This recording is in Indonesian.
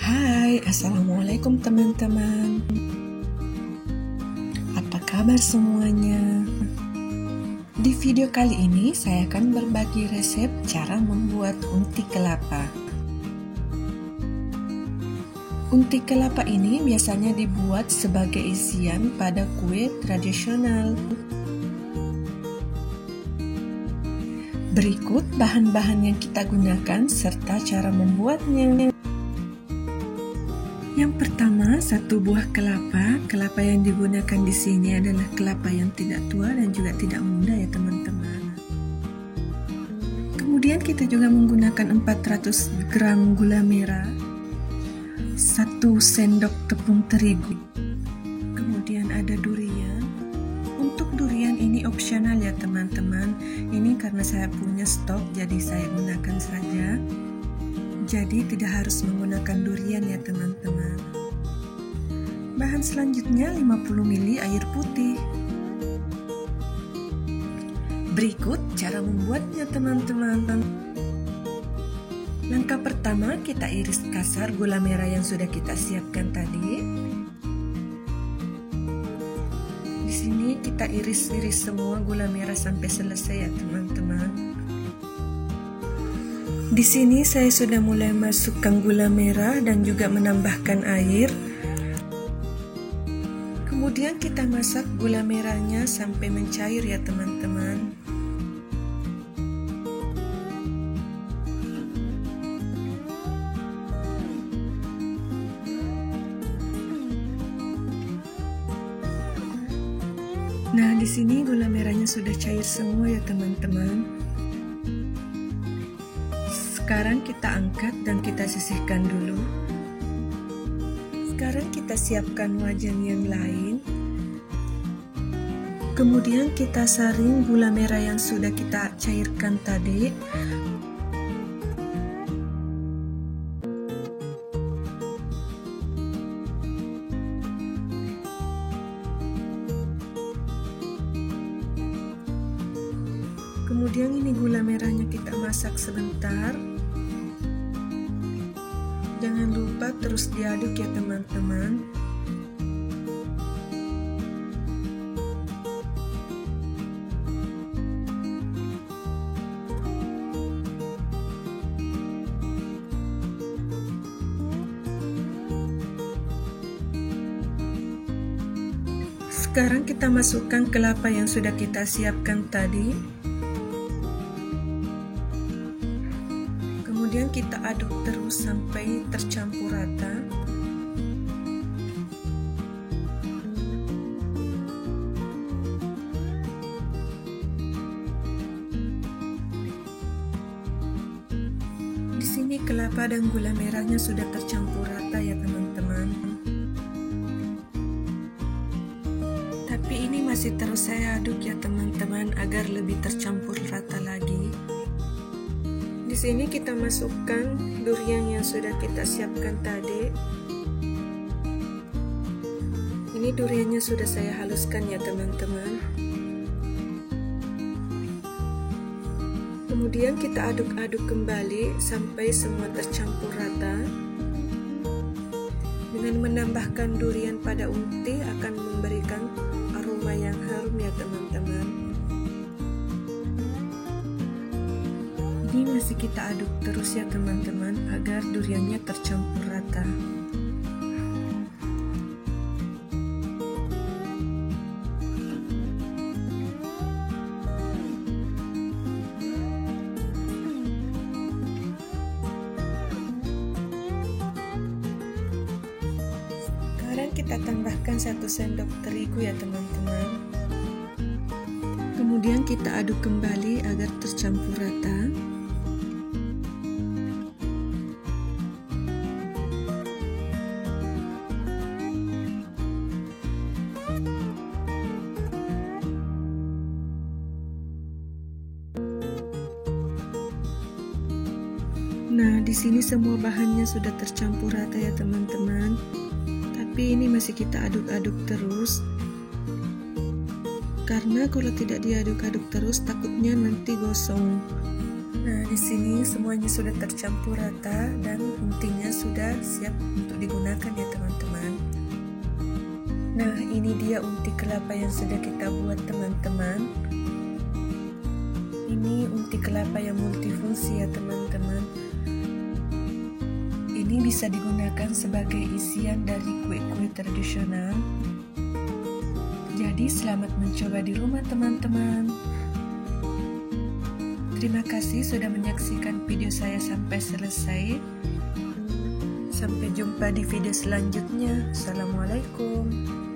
Hai, Assalamualaikum teman-teman. Apa kabar semuanya? Di video kali ini saya akan berbagi resep cara membuat unti kelapa. Unti kelapa ini biasanya dibuat sebagai isian pada kue tradisional. Berikut bahan-bahan yang kita gunakan serta cara membuatnya. Yang pertama, 1 buah kelapa. Kelapa yang digunakan di sini adalah kelapa yang tidak tua dan juga tidak muda ya teman-teman. Kemudian kita juga menggunakan 400 gram gula merah, 1 sendok tepung terigu. Kemudian ada durian. Untuk durian ini opsional ya teman-teman. Ini karena saya punya stok jadi saya gunakan saja. Jadi tidak harus menggunakan durian ya teman-teman. Bahan selanjutnya 50 ml air putih. Berikut cara membuatnya teman-teman. Langkah pertama, kita iris kasar gula merah yang sudah kita siapkan tadi. Di sini kita iris-iris semua gula merah sampai selesai ya teman-teman. Di sini saya sudah mulai masukkan gula merah dan juga menambahkan air. Kemudian kita masak gula merahnya sampai mencair ya teman-teman. Nah, di sini gula merahnya sudah cair semua ya teman-teman. Sekarang kita angkat dan kita sisihkan dulu. Sekarang kita siapkan wajan yang lain. Kemudian kita saring gula merah yang sudah kita cairkan tadi. Kemudian ini gula merahnya kita masak sebentar. Jangan lupa terus diaduk ya teman-teman. Sekarang kita masukkan kelapa yang sudah kita siapkan tadi. Kemudian kita aduk terus sampai tercampur rata. Di sini kelapa dan gula merahnya sudah tercampur rata ya teman-teman. Tapi ini masih terus saya aduk ya teman-teman agar lebih tercampur rata lagi. Di sini kita masukkan durian yang sudah kita siapkan tadi. Ini duriannya sudah saya haluskan ya teman-teman. Kemudian kita aduk-aduk kembali sampai semua tercampur rata. Dengan menambahkan durian pada unti akan memberikan aroma yang harum ya teman-teman. Ini masih kita aduk terus ya teman-teman agar duriannya tercampur rata. Sekarang kita tambahkan 1 sendok terigu ya teman-teman. Kemudian kita aduk kembali agar tercampur rata. Nah, di sini semua bahannya sudah tercampur rata ya teman-teman. Tapi ini masih kita aduk-aduk terus. Karena kalau tidak diaduk-aduk terus takutnya nanti gosong. Nah, di sini semuanya sudah tercampur rata dan untinya sudah siap untuk digunakan ya teman-teman. Nah, ini dia unti kelapa yang sudah kita buat teman-teman. Ini unti kelapa yang multifungsi ya teman-teman. Ini bisa digunakan sebagai isian dari kue-kue tradisional. Jadi selamat mencoba di rumah teman-teman. Terima kasih sudah menyaksikan video saya sampai selesai. Sampai jumpa di video selanjutnya. Assalamualaikum.